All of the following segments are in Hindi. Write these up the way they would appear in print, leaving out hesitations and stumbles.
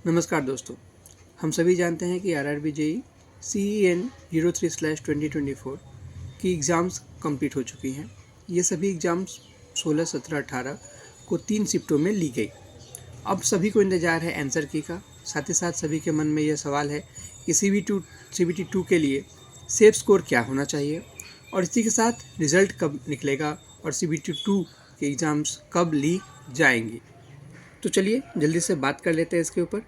नमस्कार दोस्तों, हम सभी जानते हैं कि आरआरबी जेईई CEN 03/2024 की एग्ज़ाम्स कंप्लीट हो चुकी हैं। ये सभी एग्ज़ाम्स 16, 17, 18 को 3 शिफ्टों में ली गई। अब सभी को इंतज़ार है आंसर की का। साथ ही साथ सभी के मन में यह सवाल है कि CBT2 के लिए सेफ स्कोर क्या होना चाहिए और इसी के साथ रिज़ल्ट कब निकलेगा और CBT2 के एग्ज़ाम्स कब ली जाएंगी। तो चलिए जल्दी से बात कर लेते हैं इसके ऊपर।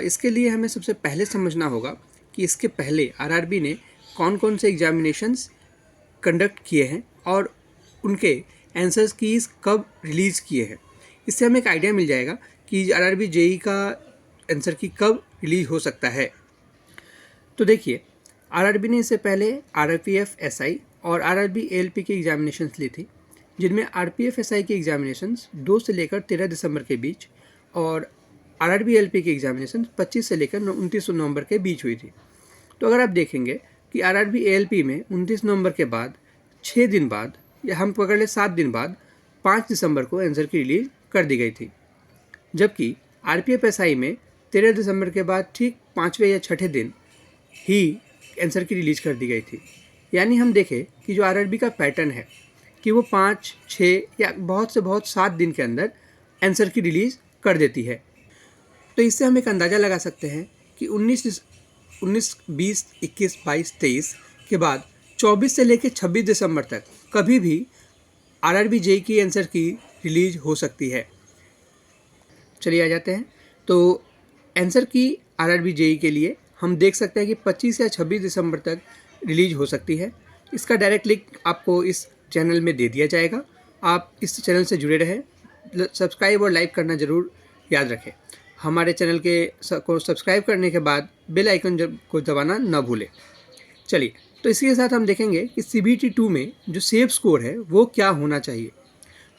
इसके लिए हमें सबसे पहले समझना होगा कि इसके पहले आरआरबी ने कौन कौन से एग्जामिनेशंस कंडक्ट किए हैं और उनके आंसर्स कीज़ कब रिलीज़ किए हैं। इससे हमें एक आइडिया मिल जाएगा कि आरआरबी जेईई का आंसर की कब रिलीज हो सकता है। तो देखिए, आरआरबी ने इससे पहले आरपीएफ एसआई और आरआरबी एएलपी की एग्जामिनेशंस ली थी, जिनमें आरपीएफ एसआई की एग्जामिनेशंस 2 से लेकर 13 दिसंबर के बीच और आरआरबी एएलपी की एग्जामिनेशंस 25 से लेकर 29 नवंबर के बीच हुई थी। तो अगर आप देखेंगे कि आरआरबी एएलपी में 29 नवंबर के बाद 6 दिन बाद या हम पकड़ ले 7 दिन बाद 5 दिसंबर को आंसर की रिलीज कर दी गई थी, जबकि आरपीएफ एसआई में 13 दिसंबर के बाद ठीक 5वें या 6ठे दिन ही आंसर की रिलीज कर दी गई थी। यानी हम देखें कि जो आरआरबी का पैटर्न है कि वो 5, 6 या बहुत से बहुत 7 दिन के अंदर आंसर की रिलीज़ कर देती है। तो इससे हम एक अंदाज़ा लगा सकते हैं कि 19, 20, 21, 22, 23 के बाद 24 से लेकर 26 दिसंबर तक कभी भी आरआरबी जेईई की आंसर की रिलीज हो सकती है। चलिए आ जाते हैं। तो आंसर की आरआरबी जेईई के लिए हम देख सकते हैं कि 25 या 26 दिसंबर तक रिलीज हो सकती है। इसका डायरेक्ट लिंक आपको इस चैनल में दे दिया जाएगा। आप इस चैनल से जुड़े रहें, सब्सक्राइब और लाइक करना ज़रूर याद रखें। हमारे चैनल को सब्सक्राइब करने के बाद बेल आइकन को दबाना न भूलें। चलिए, तो इसके साथ हम देखेंगे कि CBT2 में जो सेफ स्कोर है वो क्या होना चाहिए।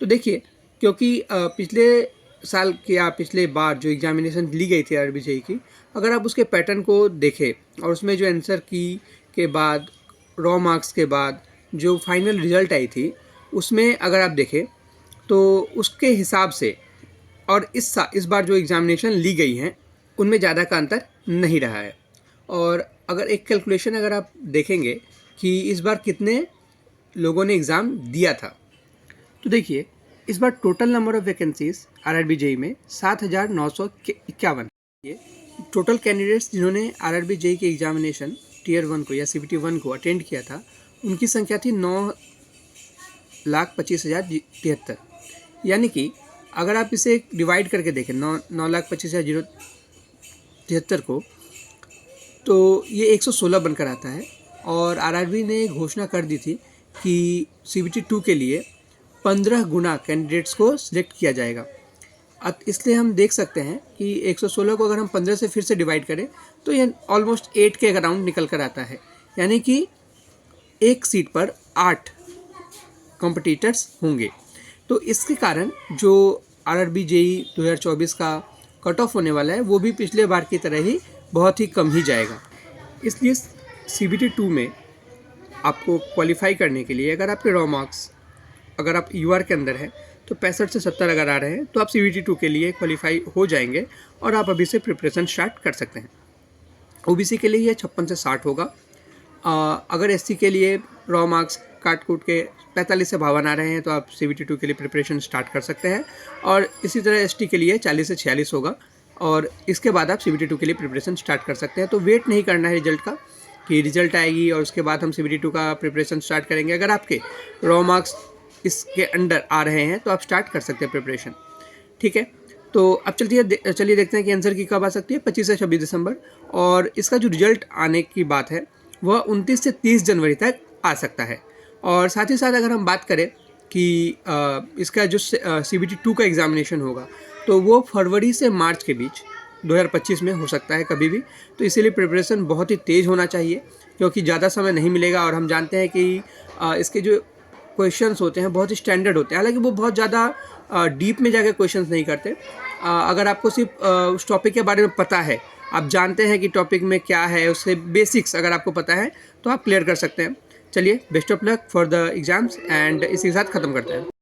तो देखिए, क्योंकि पिछले साल के या पिछले बार जो एग्जामिनेशन ली गई थी आरआरबी जेईई की, अगर आप उसके पैटर्न को देखें और उसमें जो आंसर की के बाद रॉ मार्क्स के बाद जो फाइनल रिजल्ट आई थी, उसमें अगर आप देखें तो उसके हिसाब से और इस बार जो एग्ज़ामिनेशन ली गई हैं उनमें ज़्यादा का अंतर नहीं रहा है। और अगर एक कैलकुलेशन अगर आप देखेंगे कि इस बार कितने लोगों ने एग्ज़ाम दिया था, तो देखिए इस बार total number of vacancies RRB JEE में 7,951। ये टोटल कैंडिडेट्स जिन्होंने आरआरबी जेईई की एग्जामिनेशन टियर 1 को या CBT1 को अटेंड किया था, उनकी संख्या थी 9,25,073। यानी कि अगर आप इसे डिवाइड करके देखें 9,25,073 को, तो ये 116 बनकर आता है। और आरआरबी ने घोषणा कर दी थी कि CBT2 के लिए 15 गुना कैंडिडेट्स को सिलेक्ट किया जाएगा। इसलिए हम देख सकते हैं कि 116 को अगर हम 15 से फिर से डिवाइड करें तो ये ऑलमोस्ट 8 के अराउंड निकल कर आता है। यानी कि एक सीट पर 8 कॉम्पिटिटर्स होंगे। तो इसके कारण जो आरआरबी जेईई 2024 का कट ऑफ होने वाला है वो भी पिछले बार की तरह ही बहुत ही कम ही जाएगा। इसलिए CBT2 में आपको क्वालिफाई करने के लिए अगर आपके रॉ मार्क्स अगर आप UR के अंदर हैं तो 65 से 70 अगर आ रहे हैं तो आप CBT2 के लिए क्वालिफाई हो जाएंगे और आप अभी से प्रिपरेशन स्टार्ट कर सकते हैं। OBC के लिए ये 56 से 60 होगा। अगर SC के लिए रॉ मार्क्स काट कूट के 45 से 52 आ रहे हैं तो आप CBT2 के लिए प्रिपरेशन स्टार्ट कर सकते हैं। और इसी तरह ST के लिए 40 से 46 होगा और इसके बाद आप CBT2 के लिए प्रिपरेशन स्टार्ट कर सकते हैं। तो वेट नहीं करना है रिजल्ट का कि रिजल्ट आएगी और उसके बाद हम CBT2 का प्रिपरेशन स्टार्ट करेंगे। अगर आपके रॉ मार्क्स इसके अंडर आ रहे हैं तो आप स्टार्ट कर सकते हैं प्रिपरेशन। ठीक है, तो अब चलिए देखते हैं कि आंसर की कब आ सकती है। 25 से 26 दिसंबर और इसका जो रिजल्ट आने की बात है वह 29 से 30 जनवरी तक आ सकता है। और साथ ही साथ अगर हम बात करें कि इसका जो CBT2 का एग्ज़ामिनेशन होगा तो वो फरवरी से मार्च के बीच 2025 में हो सकता है कभी भी। तो इसीलिए प्रिपरेशन बहुत ही तेज़ होना चाहिए क्योंकि ज़्यादा समय नहीं मिलेगा। और हम जानते हैं कि इसके जो क्वेश्चंस होते हैं बहुत ही स्टैंडर्ड होते हैं, हालांकि वो बहुत ज़्यादा डीप में जाकर क्वेश्चंस नहीं करते। अगर आपको सिर्फ उस टॉपिक के बारे में पता है, आप जानते हैं कि टॉपिक में क्या है, उससे बेसिक्स अगर आपको पता है तो आप क्लियर कर सकते हैं। चलिए, best of luck for the exams and इसी के साथ ख़त्म करते हैं।